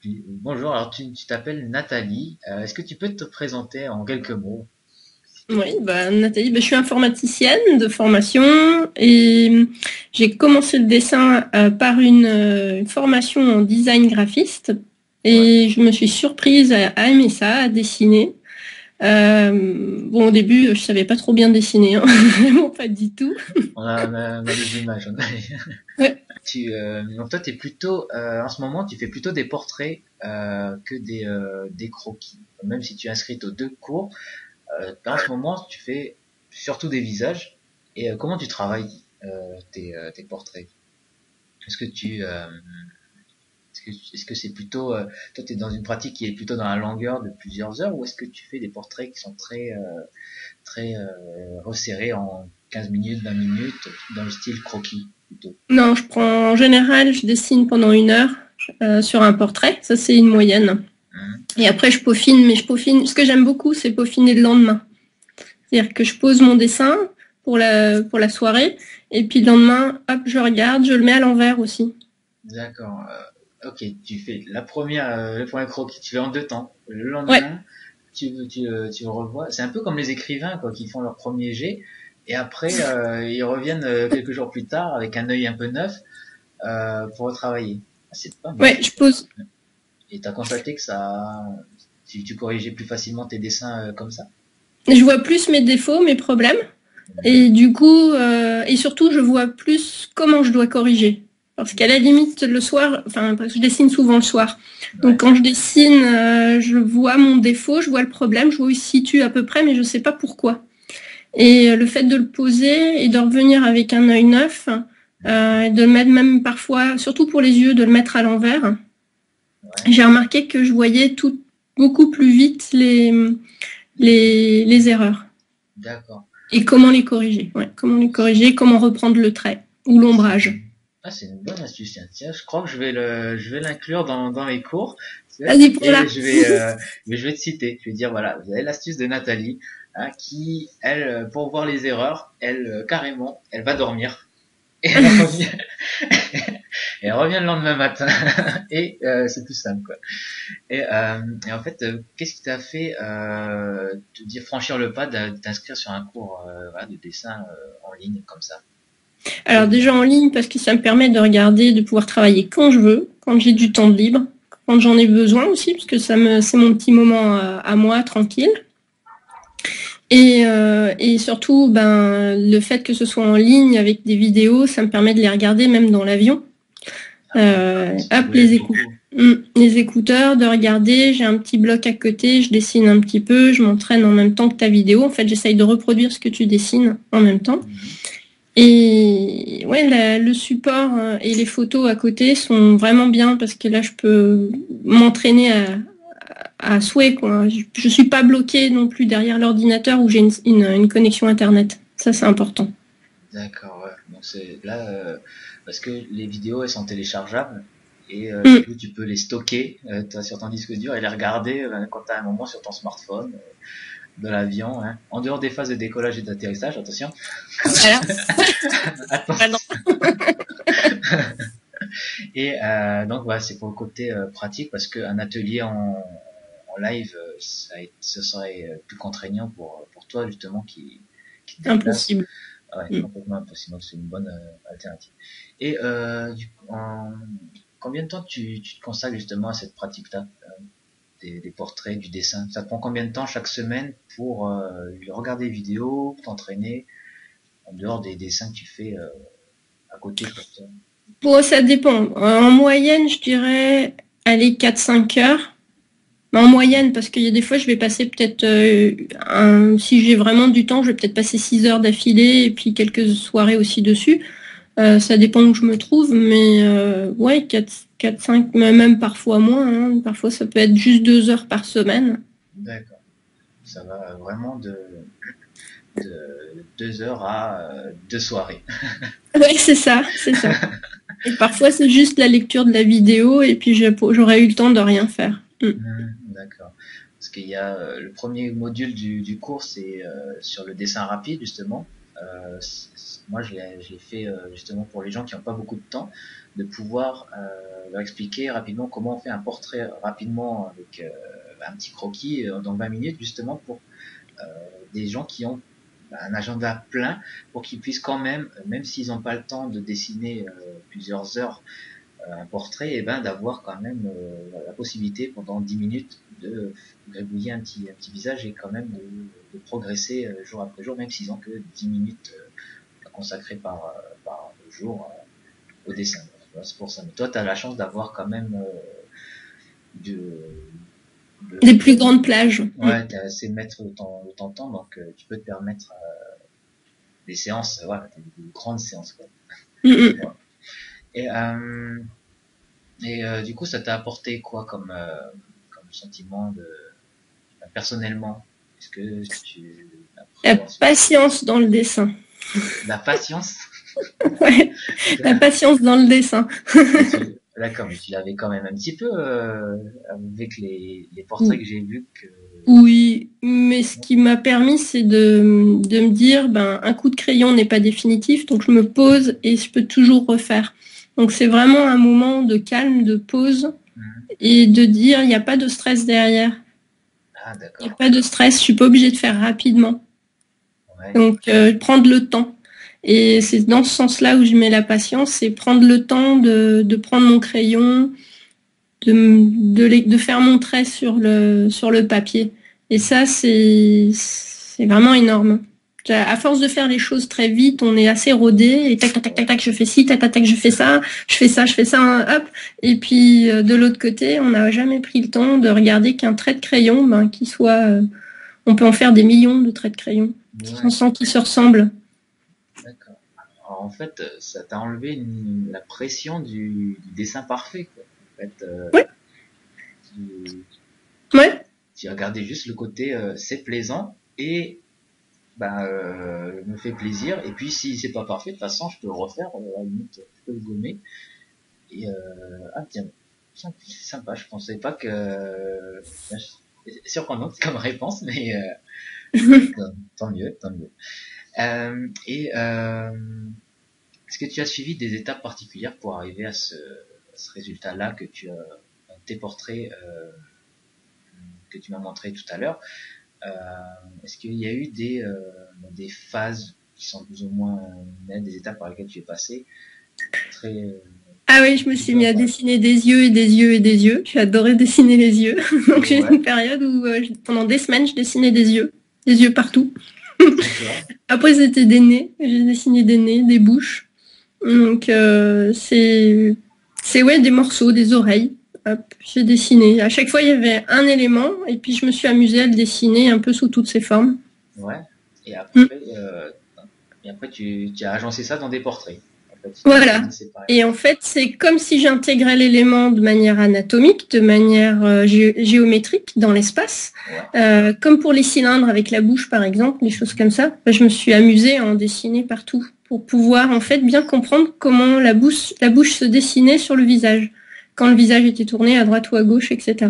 Bonjour, alors tu t'appelles Nathalie. Est-ce que tu peux te présenter en quelques mots? Oui, bah, Nathalie, bah, je suis informaticienne de formation et j'ai commencé le dessin par une formation en design graphiste Ouais, et je me suis surprise à aimer ça, à dessiner. Bon, au début, je savais pas trop bien dessiner, hein. Vraiment pas du tout. on a des images. Ouais. Donc toi, t'es plutôt, en ce moment, tu fais plutôt des portraits que des croquis. Même si tu es inscrite aux deux cours, là, en ce moment, tu fais surtout des visages. Et comment tu travailles tes portraits? Est-ce que tu, est-ce que c'est plutôt, toi, tu es dans une pratique qui est plutôt dans la longueur de plusieurs heures, ou est-ce que tu fais des portraits qui sont très resserré en 15 minutes, 20 minutes, dans le style croquis plutôt. Non, en général, je dessine pendant 1 heure sur un portrait. Ça, c'est une moyenne. Hein. Et après, je peaufine, mais je peaufine. Ce que j'aime beaucoup, c'est peaufiner le lendemain. C'est-à-dire que je pose mon dessin pour la soirée, et puis le lendemain, hop, je regarde, je le mets à l'envers aussi. D'accord. Ok, tu fais le premier croquis, tu fais en deux temps. Le Ouais, lendemain, tu le revois. C'est un peu comme les écrivains quoi, qui font leur premier jet et après ils reviennent quelques jours plus tard avec un œil un peu neuf pour retravailler. Ah, c'est pas mal. ouais, je pose. Et t'as constaté que ça, tu corrigeais plus facilement tes dessins comme ça? Je vois plus mes défauts, mes problèmes, Mhm. et du coup, et surtout, je vois plus comment je dois corriger. Parce qu'à la limite, le soir, enfin, parce que je dessine souvent le soir. Donc Ouais. quand je dessine, je vois mon défaut, je vois le problème, je vois où il se situe à peu près, mais je sais pas pourquoi. Et le fait de le poser et de revenir avec un œil neuf, et de le mettre même parfois, surtout pour les yeux, de le mettre à l'envers, Ouais. j'ai remarqué que je voyais tout beaucoup plus vite les erreurs. D'accord. Et comment les corriger. Ouais, comment les corriger, comment reprendre le trait ou l'ombrage. Ah, c'est une bonne astuce, tiens. Tiens, je crois que je vais l'inclure dans mes cours. Vas-y, pour Et là. je vais te citer. Je vais dire, voilà, vous avez l'astuce de Nathalie, hein, qui, elle, pour voir les erreurs, elle, carrément, elle va dormir. Et elle revient, et elle revient le lendemain matin. Et c'est plus simple, quoi. Et en fait, qu'est-ce qui t'a fait te dire franchir le pas de t'inscrire sur un cours voilà, de dessin en ligne comme ça? Alors déjà en ligne, parce que ça me permet de regarder, de pouvoir travailler quand je veux, quand j'ai du temps de libre, quand j'en ai besoin aussi, parce que c'est mon petit moment à moi, tranquille. Et surtout, ben, le fait que ce soit en ligne avec des vidéos, ça me permet de les regarder même dans l'avion. Ah oui, si tu Hop, voyages beaucoup. les écouteurs, de regarder, j'ai un petit bloc à côté, je dessine un petit peu, je m'entraîne en même temps que ta vidéo. En fait, j'essaye de reproduire ce que tu dessines en même temps. Mhm. Et ouais, le support et les photos à côté sont vraiment bien parce que là, je peux m'entraîner à souhait, quoi. Je suis pas bloquée non plus derrière l'ordinateur où j'ai une connexion Internet. Ça, c'est important. D'accord, ouais. Donc c'est là parce que les vidéos elles sont téléchargeables et du Mm. coup tu peux les stocker sur ton disque dur et les regarder quand tu as un moment sur ton smartphone de l'avion, hein. En dehors des phases de décollage et d'atterrissage, attention. Voilà. Ah non. Attention. Et donc voilà, c'est pour le côté pratique parce qu'un atelier en live, ce serait plus contraignant pour toi justement qui te déplace. Impossible. Ouais, Mm. complètement impossible. Donc c'est une bonne alternative. Et combien de temps tu te consacres justement à cette pratique-là, des portraits, du dessin? Ça te prend combien de temps chaque semaine pour regarder des vidéos, t'entraîner, en dehors des dessins que tu fais à côté pour toi? Bon, ça dépend. En moyenne, je dirais, allez, 4-5 heures. Mais en moyenne, parce qu'il y a des fois, je vais passer peut-être, si j'ai vraiment du temps, je vais peut-être passer 6 heures d'affilée et puis quelques soirées aussi dessus. Ça dépend où je me trouve, mais ouais, 4, 5, mais même parfois moins, hein. Parfois, ça peut être juste 2 heures par semaine. D'accord. Ça va vraiment de 2 heures à 2 soirées. Ouais, c'est ça, c'est ça. Et parfois, c'est juste la lecture de la vidéo et puis j'aurais eu le temps de rien faire. Mm. D'accord. Parce qu'il y a le premier module du cours, c'est sur le dessin rapide, justement. Moi, je l'ai fait justement pour les gens qui n'ont pas beaucoup de temps, de pouvoir leur expliquer rapidement comment on fait un portrait rapidement avec un petit croquis dans 20 minutes, justement pour des gens qui ont un agenda plein, pour qu'ils puissent quand même, même s'ils n'ont pas le temps de dessiner plusieurs heures un portrait, et ben d'avoir quand même la possibilité pendant 10 minutes de gribouiller un petit visage et quand même de progresser jour après jour, même s'ils ont que 10 minutes consacrées par jour au dessin. C'est pour ça. Mais toi, tu as la chance d'avoir quand même des plus grandes plages. Ouais, tu as assez de mettre de ton temps, donc tu peux te permettre des séances, voilà, des grandes séances, quoi. Voilà. Et du coup, ça t'a apporté quoi comme sentiment personnellement? Est-ce que tu La patience dans le dessin. La patience? Ouais, la patience dans le dessin. D'accord, mais tu l'avais quand même un petit peu avec les portraits que j'ai vus que... Oui, mais ce qui m'a permis, c'est de me dire, ben, un coup de crayon n'est pas définitif, donc je me pose et je peux toujours refaire. Donc c'est vraiment un moment de calme, de pause, et de dire, il n'y a pas de stress derrière. Ah, d'accord. Il n'y a pas de stress, je suis pas obligée de faire rapidement. Ouais. Donc prendre le temps. Et c'est dans ce sens-là où je mets la patience, c'est prendre le temps de prendre mon crayon, de faire mon trait sur le papier. Et ça, c'est vraiment énorme. À force de faire les choses très vite, on est assez rodé, et tac, tac, tac, tac, tac, je fais ci, tac, tac, tac, je fais ça, hop. Et puis, de l'autre côté, on n'a jamais pris le temps de regarder qu'un trait de crayon, ben, qui soit, on peut en faire des millions de traits de crayon, sans qu'ils se ressemblent. D'accord. Alors, en fait, ça t'a enlevé la pression du dessin parfait, quoi. En fait, ouais. Tu regardais juste le côté c'est plaisant et me fait plaisir, et puis si c'est pas parfait, de toute façon je peux le refaire, à la limite je peux le gommer, et ah tiens, c'est sympa, je pensais pas que c'est surprenant comme réponse, mais tant mieux. Est-ce que tu as suivi des étapes particulières pour arriver à ce résultat là que tu as tes portraits que tu m'as montré tout à l'heure? Est-ce qu'il y a eu des phases qui sont plus ou moins nettes, des étapes par lesquelles tu es passé Ah oui, je me suis mis à dessiner des yeux et des yeux et des yeux. J'ai adoré dessiner les yeux. Donc j'ai eu une période où pendant des semaines, je dessinais des yeux partout. Après, c'était des nez. J'ai dessiné des nez, des bouches. Donc c'est ouais, des morceaux, des oreilles. Hop, j'ai dessiné. À chaque fois, il y avait un élément, et puis je me suis amusée à le dessiner un peu sous toutes ses formes. Ouais. Et après, tu as agencé ça dans des portraits. En fait, voilà. Et en fait, c'est comme si j'intégrais l'élément de manière anatomique, de manière géométrique dans l'espace. Ouais. Comme pour les cylindres avec la bouche, par exemple, des choses comme ça. Je me suis amusée à en dessiner partout pour pouvoir en fait bien comprendre comment la bouche se dessinait sur le visage, quand le visage était tourné à droite ou à gauche, etc.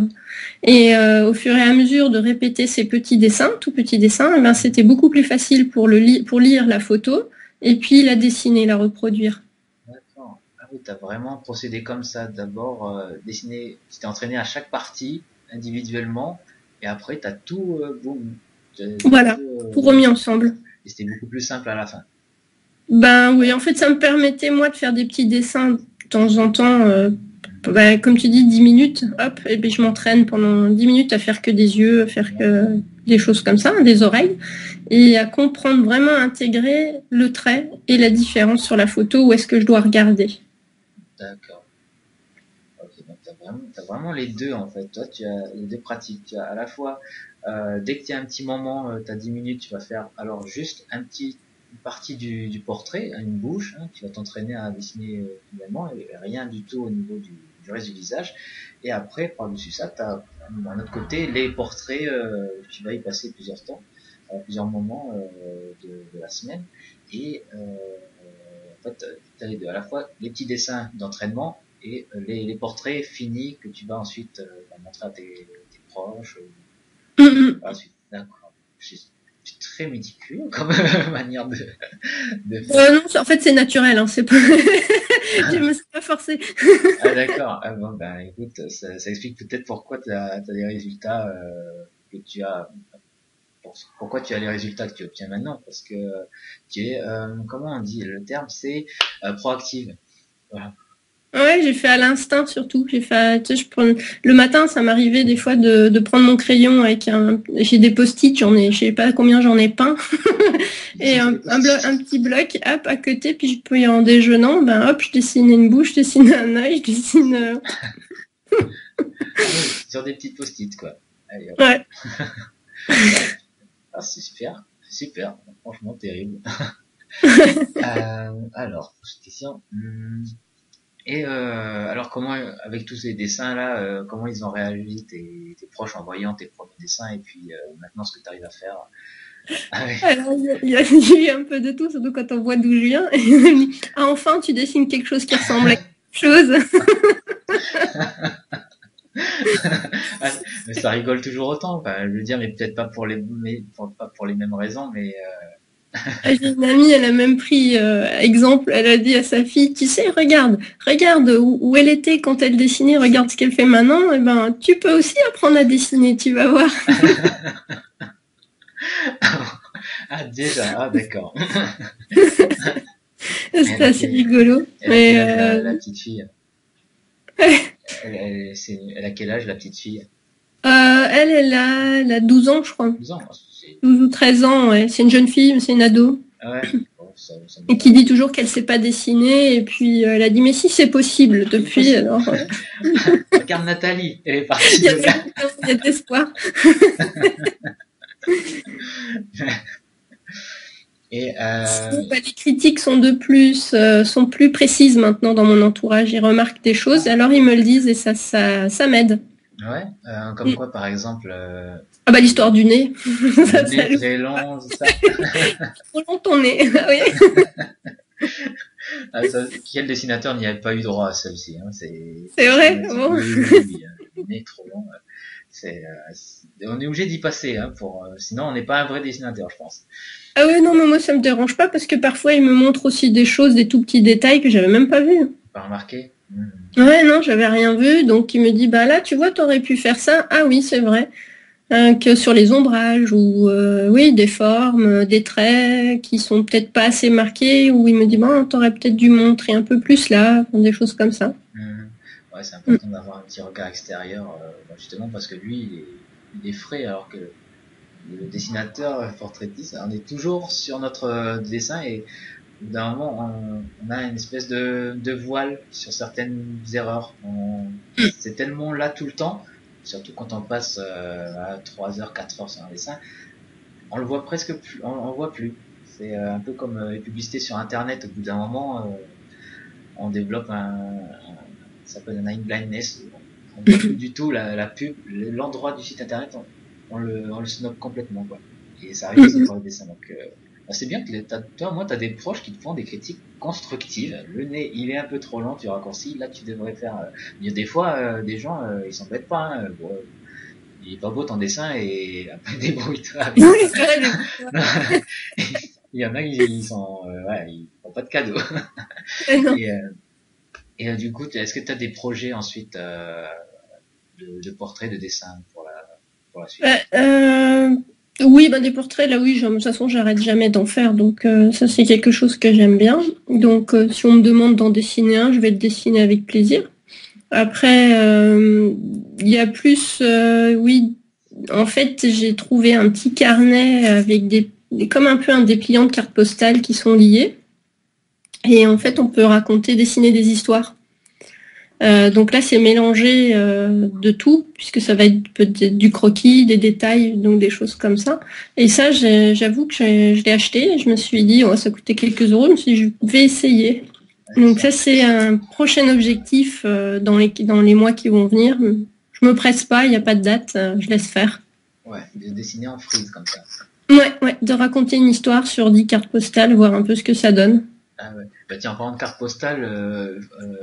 Et au fur et à mesure de répéter ces petits dessins, tout petits dessins, eh ben, c'était beaucoup plus facile pour lire la photo et puis la dessiner, la reproduire. D'accord. Ah oui, t'as vraiment procédé comme ça. D'abord, dessiner, tu t'es entraîné à chaque partie individuellement, et après t'as tout, boum. Voilà, tout remis ensemble. Et c'était beaucoup plus simple à la fin. Ben oui, en fait, ça me permettait, moi, de faire des petits dessins de temps en temps, comme tu dis, 10 minutes, hop, et puis je m'entraîne pendant 10 minutes à faire que des yeux, à faire que des choses comme ça, des oreilles, et à comprendre vraiment, intégrer le trait et la différence sur la photo, où est-ce que je dois regarder. D'accord. Ok, donc t'as vraiment les deux, en fait. Toi, tu as les deux pratiques. Tu as à la fois, dès que tu as un petit moment, tu as 10 minutes, tu vas faire alors juste une partie du portrait, une bouche, hein, tu vas t'entraîner à dessiner finalement, et rien du tout au niveau du reste du visage. Et après, par-dessus ça, tu as d'un autre côté les portraits, tu vas y passer plusieurs temps, plusieurs moments de la semaine. Et en fait, tu as les deux, à la fois les petits dessins d'entraînement et les portraits finis que tu vas ensuite montrer à tes proches. Ensuite, d'accord. Je suis très méticuleux comme manière de faire. Non, en fait, c'est naturel, hein, c'est pas... Je me suis pas forcée. Ah d'accord. Ah, bon, ben écoute, ça explique peut-être pourquoi t'as des résultats que tu as, pourquoi tu as les résultats que tu obtiens maintenant, parce que tu es, comment on dit, le terme c'est proactive. Voilà. Ouais, j'ai fait à l'instinct surtout. J'ai fait, tu sais, le matin, ça m'arrivait des fois de prendre mon crayon avec j'ai des post-it, je sais pas combien j'en ai peint, et un petit bloc, hop, à côté, puis en déjeunant, ben hop, je dessine une bouche, je dessine un œil, je dessine. Sur des petites post-it quoi. Allez, hop. Ouais. Ah, c'est super, super, franchement terrible. Alors, prochaine question. Et alors comment, avec tous ces dessins là, comment ils ont réagi tes proches en voyant tes premiers dessins et puis maintenant ce que tu arrives à faire? Ah ouais. Alors, il y a eu un peu de tout, surtout quand on voit d'où je viens. Et on me dit, ah, enfin, tu dessines quelque chose qui ressemble à quelque chose. Mais ça rigole toujours autant. Enfin, je veux dire, mais peut-être pas pas pour les mêmes raisons, mais J'ai une amie, elle a même pris exemple, elle a dit à sa fille, tu sais, regarde où elle était quand elle dessinait, regarde ce qu'elle fait maintenant, et ben tu peux aussi apprendre à dessiner, tu vas voir. ah déjà, ah d'accord. C'était assez rigolo. Elle a quel âge la petite fille? Elle a quel âge la petite fille? Elle a 12 ans, je crois. 12 ans. 12 ou 13 ans, ouais. C'est une jeune fille, mais c'est une ado. Ouais. Bon, ça Et qui dit toujours qu'elle sait pas dessiner, et puis elle a dit, mais si c'est possible, depuis, alors... Regarde Nathalie, elle est partie de là. Il y a de l'espoir. Et Les critiques sont plus précises maintenant dans mon entourage. Ils remarquent des choses, alors ils me le disent et ça m'aide. ouais, comme quoi par exemple Ah bah l'histoire du nez. le nez très long, ça. Trop long ton nez. Oui. Ah, quel dessinateur n'y a pas eu droit à celle-ci, hein, C'est vrai. Bon. Oui, le nez trop long. On est obligé d'y passer, hein, sinon on n'est pas un vrai dessinateur, je pense. Ah oui, non, mais moi ça me dérange pas parce que parfois ils me montrent aussi des choses, des tout petits détails que j'avais même pas vus. Pas remarqué. Ouais, non, j'avais rien vu, donc il me dit, bah là, tu vois, t'aurais pu faire ça. Ah oui, c'est vrai. Que sur les ombrages ou oui, des formes, des traits qui sont peut-être pas assez marqués, où il me dit, bon, t'aurais peut-être dû montrer un peu plus là, des choses comme ça. Ouais, c'est important d'avoir un petit regard extérieur, justement parce que lui, il est frais, alors que le dessinateur portraitiste, on est toujours sur notre dessin et d'un moment on a une espèce de voile sur certaines erreurs. C'est tellement là tout le temps, surtout quand on passe à 3 heures, 4 heures sur un dessin, on le voit presque plus, on voit plus. C'est un peu comme les publicités sur internet, au bout d'un moment on développe ça s'appelle un night blindness, on voit plus du tout la pub, l'endroit du site internet, on le snob complètement quoi. Et ça arrive aussi pour le dessin, donc c'est bien que toi, moi, t'as des proches qui te font des critiques constructives. Le nez, il est un peu trop long, tu raccourcis. Là, tu devrais faire. Il y a des fois, des gens, ils s'embêtent pas. Hein. Bon, il est pas beau ton dessin et après débrouille-toi. Il y en a qui sont, ouais, ils font pas de cadeaux. Et du coup, est-ce que tu as des projets ensuite de portraits, de dessins pour la suite? Oui, ben des portraits, là oui, de toute façon, j'arrête jamais d'en faire, donc ça c'est quelque chose que j'aime bien. Donc si on me demande d'en dessiner un, je vais le dessiner avec plaisir. Après, il y a plus, oui, en fait, j'ai trouvé un petit carnet avec comme un peu un dépliant de cartes postales qui sont liées. Et en fait, on peut dessiner des histoires. Donc là, c'est mélangé de tout, puisque ça va être peut-être du croquis, des détails, donc des choses comme ça. Et ça, j'avoue que je l'ai acheté. Et je me suis dit, oh, ça coûtait quelques euros. Je me suis dit, je vais essayer. Donc ça, c'est un prochain objectif dans les mois qui vont venir. Je me presse pas, il n'y a pas de date, je laisse faire. Ouais, de dessiner en frise comme ça. Ouais, de raconter une histoire sur 10 cartes postales, voir un peu ce que ça donne. Ah ouais. Bah tiens, en parlant de carte postale,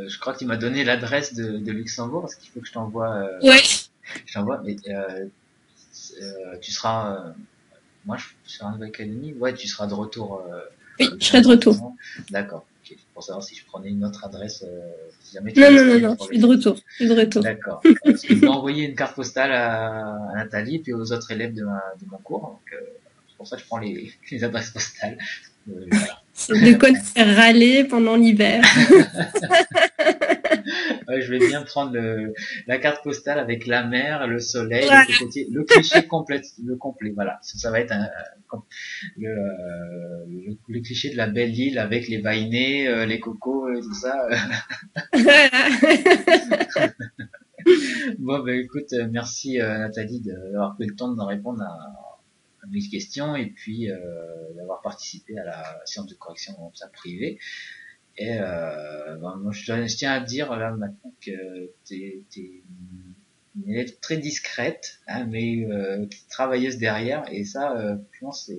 je crois que tu m'as donné l'adresse de Luxembourg, parce qu'il faut que je t'envoie. Ouais. Je t'envoie, mais tu seras moi, sur un académie, ouais, tu seras de retour. Oui, je serai de retour. D'accord. Okay. Pour savoir si je prenais une autre adresse, si jamais tu Non, non, restes non, non, pour je les suis de fêtes. retour. Je suis de retour. D'accord. Parce que je vais envoyer une carte postale à Nathalie et puis aux autres élèves de mon cours. Donc, c'est pour ça que je prends les adresses postales. Voilà. C'est de quoi te faire râler pendant l'hiver. Ouais, je vais bien prendre la carte postale avec la mer, le soleil, Voilà. le cocotier, le cliché complet, le complet. Voilà, ça va être le cliché de la belle île avec les vainés, les cocos, tout ça. Voilà. Bon, ben écoute, merci Nathalie d'avoir pris le temps de me répondre à mes questions et puis d'avoir participé à la séance de correction comme ça privée. Et ben, moi, je tiens à dire là maintenant que t'es une élève très discrète, hein, mais travailleuse derrière. Et ça, je pense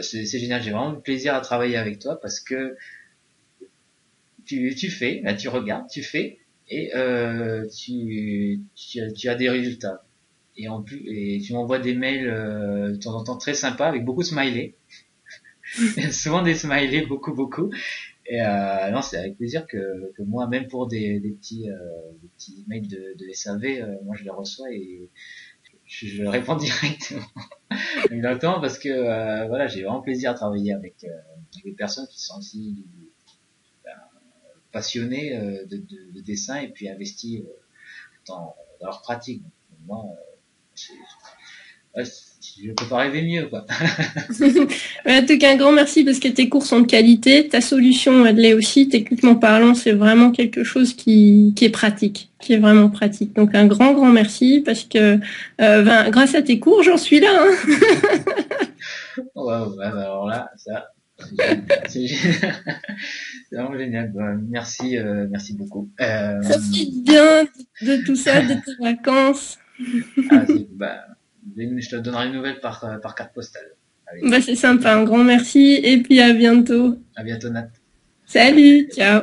c'est génial. J'ai vraiment du plaisir à travailler avec toi parce que tu fais, là, tu regardes, tu fais et tu as des résultats. Et en plus, et tu m'envoies des mails de temps en temps très sympas avec beaucoup de smileys. Souvent des smileys, beaucoup, beaucoup. Et non, c'est avec plaisir que moi, même pour des petits mails de SAV, moi je les reçois et je réponds directement. Exactement, parce que voilà, j'ai vraiment plaisir à travailler avec des personnes qui sont aussi ben, passionnées de dessin et puis investies dans leur pratique. Donc, moi, ouais, je peux pas rêver mieux, quoi. En tout cas, un grand merci parce que tes cours sont de qualité. Ta solution, elle l'est aussi. Techniquement parlant, c'est vraiment quelque chose qui est pratique, qui est vraiment pratique. Donc, un grand, grand merci parce que grâce à tes cours, j'en suis là. Hein. Wow, bah, alors là, ça, c'est génial. C'est vraiment génial. Bah, merci, merci beaucoup. Profite bien de tout ça, de tes vacances. Bah, je te donnerai une nouvelle par carte postale. Allez, Bah, c'est sympa. Un grand merci et puis à bientôt. à bientôt, Nat. Salut, ciao.